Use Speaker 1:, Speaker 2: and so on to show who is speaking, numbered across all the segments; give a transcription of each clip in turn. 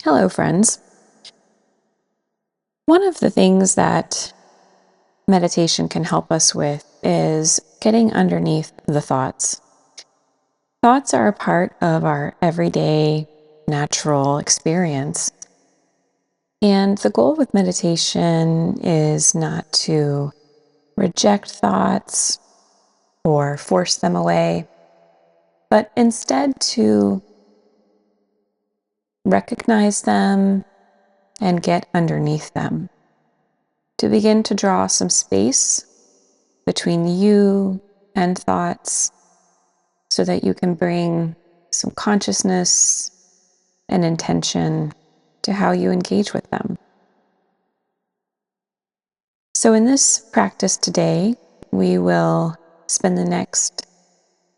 Speaker 1: Hello, friends. One of the things that meditation can help us with is getting underneath the thoughts. Thoughts are a part of our everyday natural experience. And the goal with meditation is not to reject thoughts or force them away, but instead to recognize them and get underneath them, to begin to draw some space between you and thoughts so that you can bring some consciousness and intention to how you engage with them. So in this practice today, we will spend the next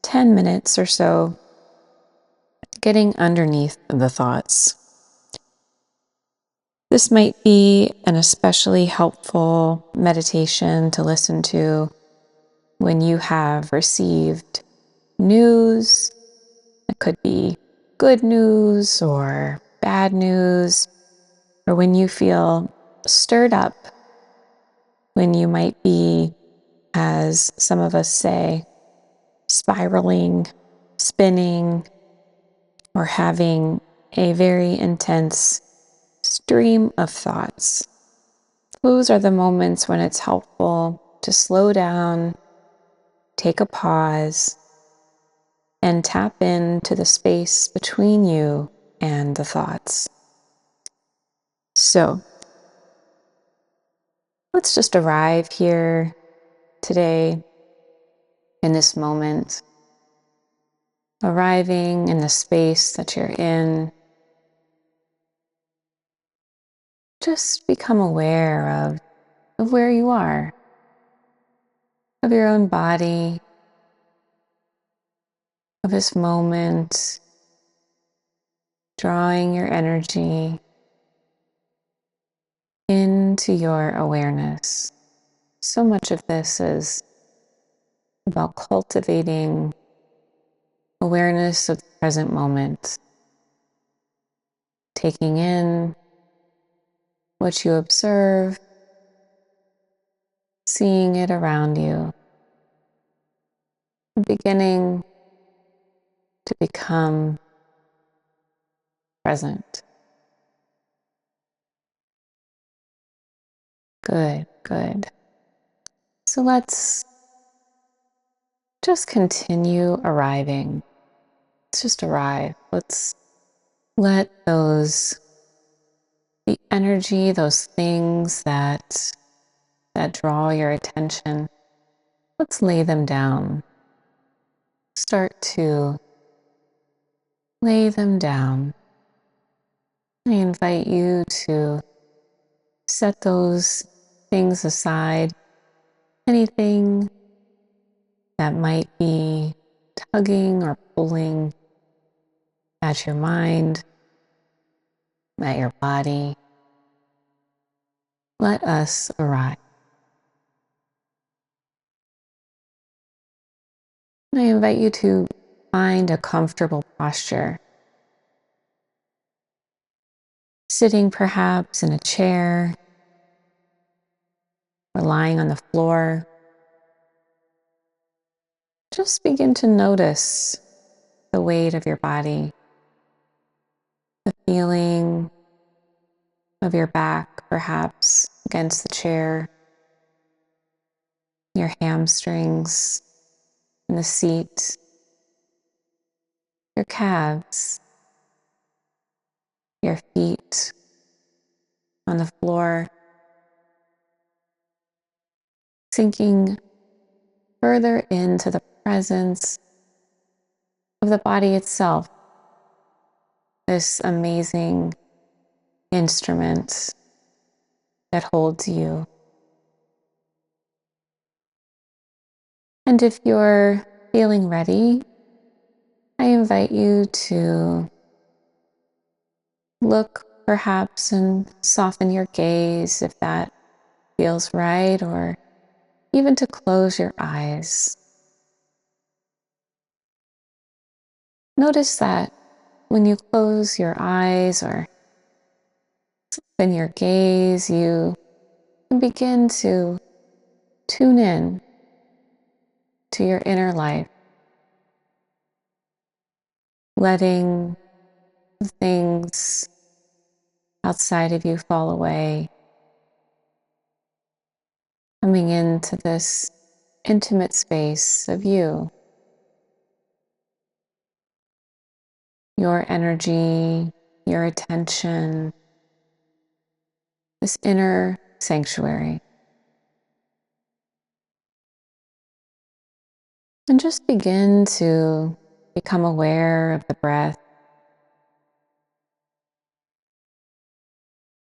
Speaker 1: 10 minutes or so getting underneath the thoughts. This might be an especially helpful meditation to listen to when you have received news. It could be good news or bad news, or when you feel stirred up, when you might be, as some of us say, spiraling, spinning, or having a very intense stream of thoughts. Those are the moments when it's helpful to slow down, take a pause, and tap into the space between you and the thoughts. So, let's just arrive here today in this moment, arriving in the space that you're in. Just become aware of where you are, of your own body, of this moment, drawing your energy into your awareness. So much of this is about cultivating awareness of the present moment, taking in what you observe, seeing it around you, and beginning to become present. Good, good. So let's just continue arriving. Let's just arrive. Let's let the energy, those things that draw your attention, let's lay them down. Start to lay them down. I invite you to set those things aside. Anything that might be tugging or pulling at your mind, at your body. Let us arrive. And I invite you to find a comfortable posture. Sitting perhaps in a chair or lying on the floor. Just begin to notice the weight of your body, the feeling of your back perhaps against the chair, your hamstrings in the seat, your calves, your feet on the floor, sinking further into the presence of the body itself, this amazing instrument that holds you. And if you're feeling ready, I invite you to look perhaps and soften your gaze if that feels right, or even to close your eyes. Notice that when you close your eyes or open your gaze, you can begin to tune in to your inner life, letting things outside of you fall away, coming into this intimate space of you, your energy, your attention, this inner sanctuary. And just begin to become aware of the breath.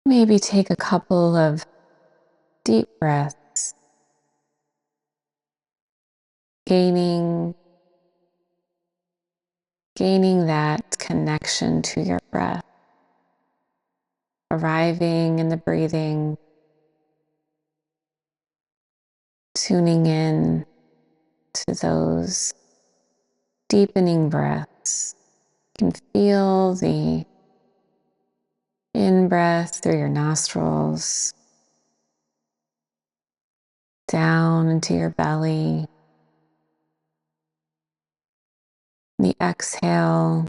Speaker 1: Maybe take a couple of deep breaths, gaining that connection to your breath, arriving in the breathing, tuning in to those deepening breaths. You can feel the in-breath through your nostrils, down into your belly. The exhale,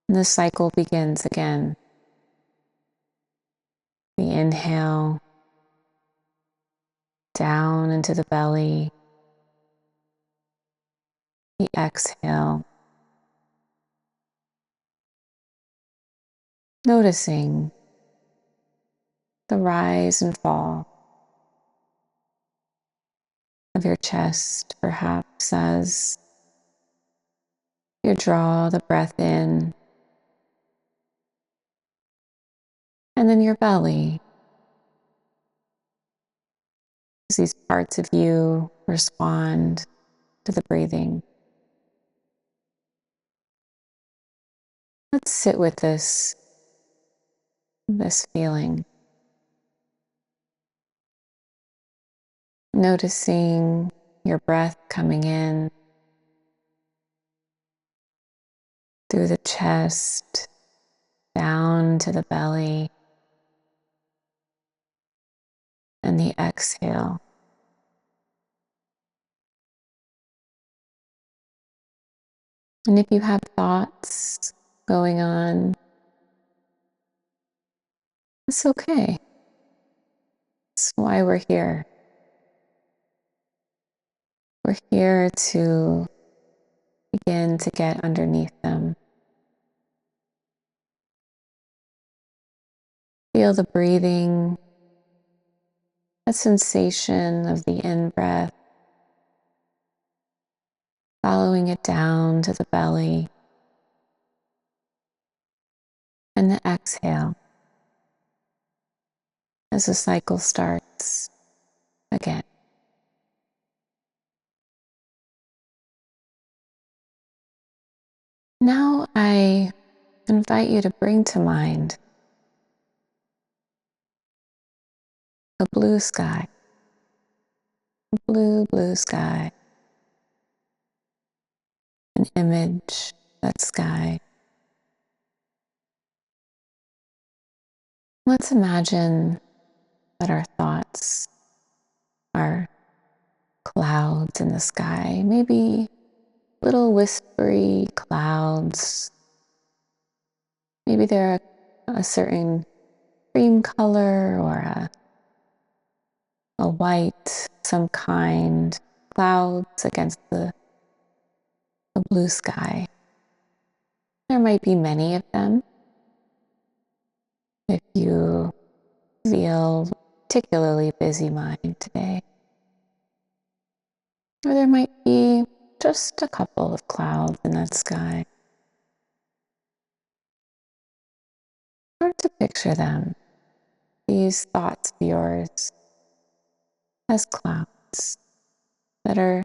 Speaker 1: and the cycle begins again. The inhale, down into the belly. The exhale, noticing the rise and fall of your chest, perhaps as you draw the breath in, and then your belly, as these parts of you respond to the breathing. Let's sit with this feeling, noticing your breath coming in through the chest, down to the belly, and the exhale. And if you have thoughts going on, it's okay. It's why we're here. We're here to begin to get underneath them. Feel the breathing, a sensation of the in-breath, following it down to the belly, and the exhale as the cycle starts again. Now I invite you to bring to mind a blue sky, blue sky, an image, that sky. Let's imagine that our thoughts are clouds in the sky, maybe little whispery clouds. Maybe they're a certain cream color or a white, some kind, clouds against the blue sky. There might be many of them. If you feel particularly busy mind today. Or there might be just a couple of clouds in that sky. Start to picture them, these thoughts of yours, as clouds that are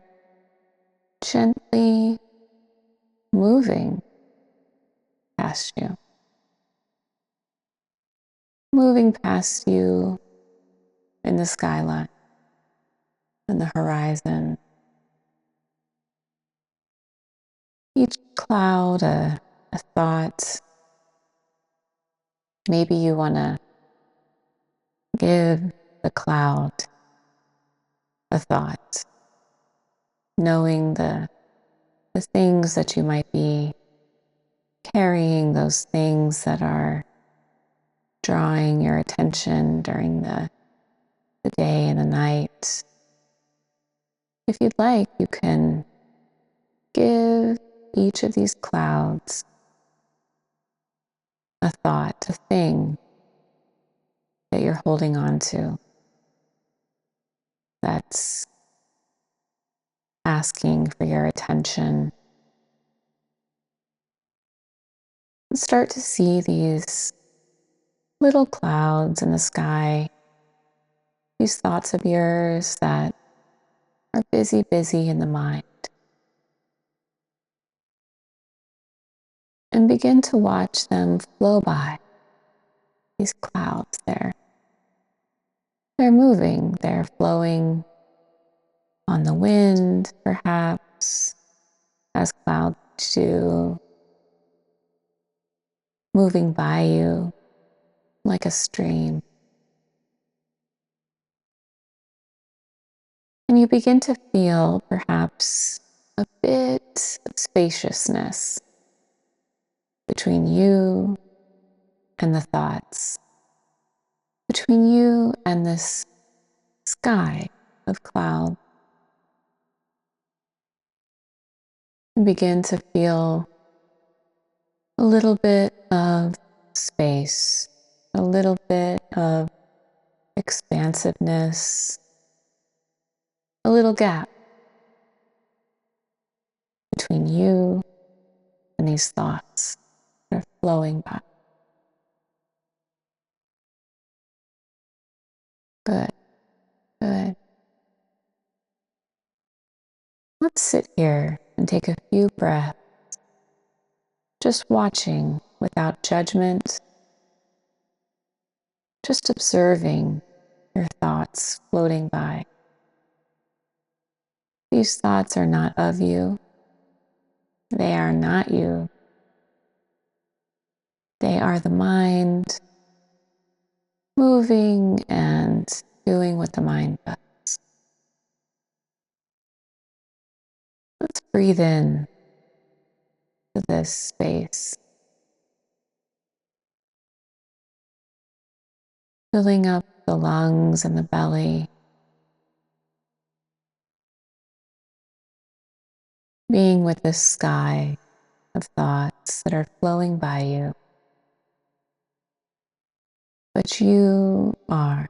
Speaker 1: gently moving past you. Moving past you in the skyline, in the horizon. Each cloud a thought, Maybe you want to give the cloud a thought, knowing the things that you might be carrying, those things that are drawing your attention during the day and the night. If you'd like, you can give each of these clouds a thought, a thing that you're holding on to that's asking for your attention. And start to see these little clouds in the sky, these thoughts of yours that are busy in the mind. And begin to watch them flow by. These clouds, they're moving, they're flowing on the wind, perhaps, as clouds do, moving by you like a stream. And you begin to feel perhaps a bit of spaciousness between you and the thoughts, between you and this sky of cloud. You begin to feel a little bit of space, a little bit of expansiveness, a little gap between you and these thoughts that are flowing by. Good, good. Let's sit here and take a few breaths, just watching without judgment, just observing your thoughts floating by. These thoughts are not of you. They are not you. They are the mind moving and doing what the mind does. Let's breathe in to this space, filling up the lungs and the belly, being with this sky of thoughts that are flowing by you. But you are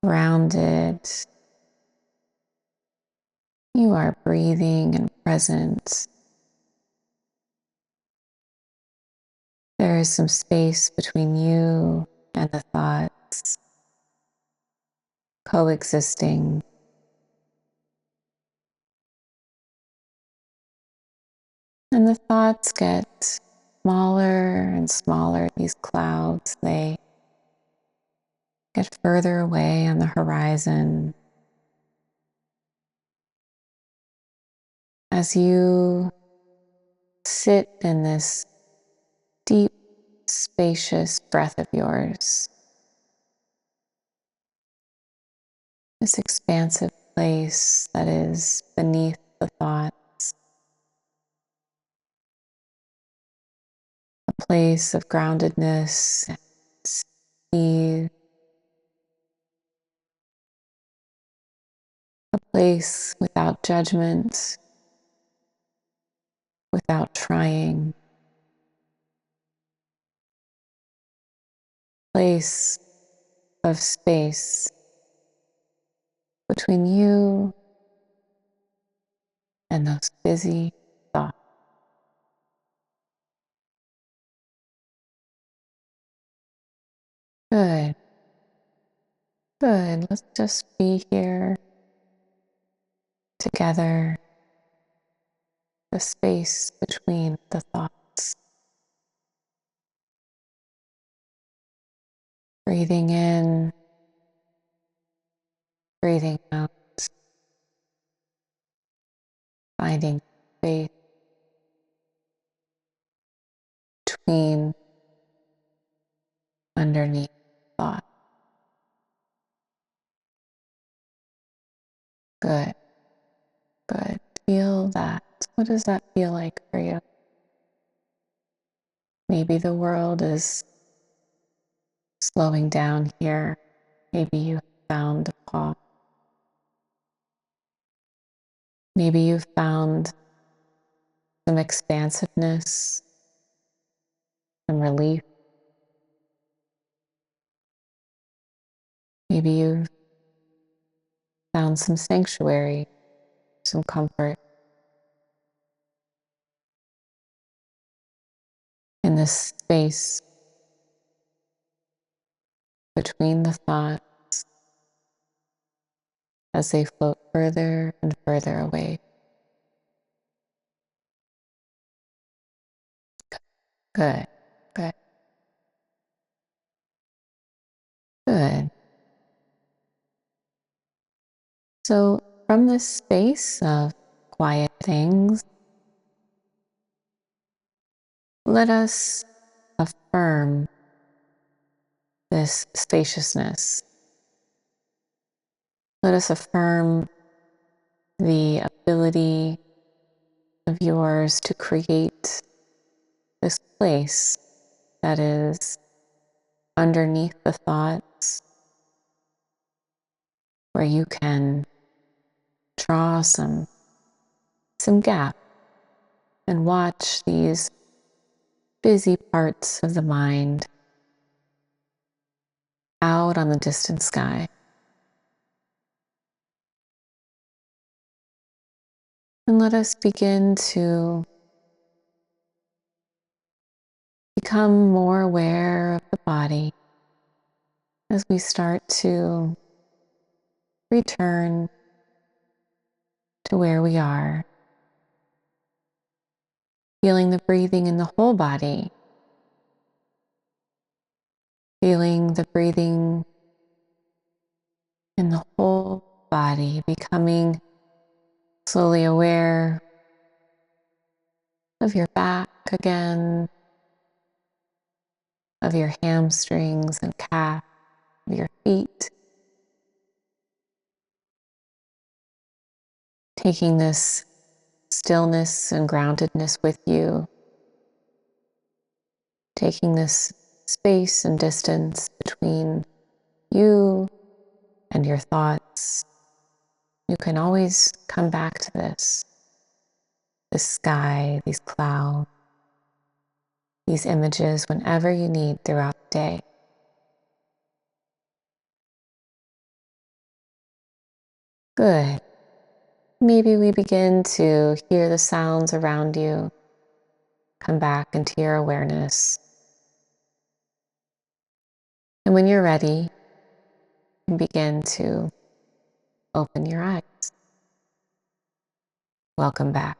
Speaker 1: grounded. You are breathing and present. There is some space between you and the thoughts coexisting. And the thoughts get smaller and smaller. These clouds, they get further away on the horizon. As you sit in this deep, spacious breath of yours, this expansive place that is beneath the thoughts, a place of groundedness and ease, a place without judgment, without trying, place of space between you and those busy thoughts. Good, good. Let's just be here together, the space between the thoughts. Breathing in, breathing out, finding space between underneath thought. Good, good. Feel that. What does that feel like for you? Maybe the world is slowing down here. Maybe you found a pause. Maybe you found some expansiveness, some relief. Maybe you found some sanctuary, some comfort in this space between the thoughts as they float further and further away. Good, good, good. So, from this space of quiet things, let us affirm this spaciousness. Let us affirm the ability of yours to create this place that is underneath the thoughts, where you can draw some gap and watch these busy parts of the mind out on the distant sky. And let us begin to become more aware of the body as we start to return to where we are, feeling the breathing in the whole body, feeling the breathing in the whole body, becoming slowly aware of your back again, of your hamstrings and calf, of your feet. Taking this stillness and groundedness with you, taking this space and distance between you and your thoughts. You can always come back to this sky, these clouds, these images whenever you need throughout the day. Good. Maybe we begin to hear the sounds around you. Come back into your awareness. And when you're ready, you can begin to open your eyes. Welcome back.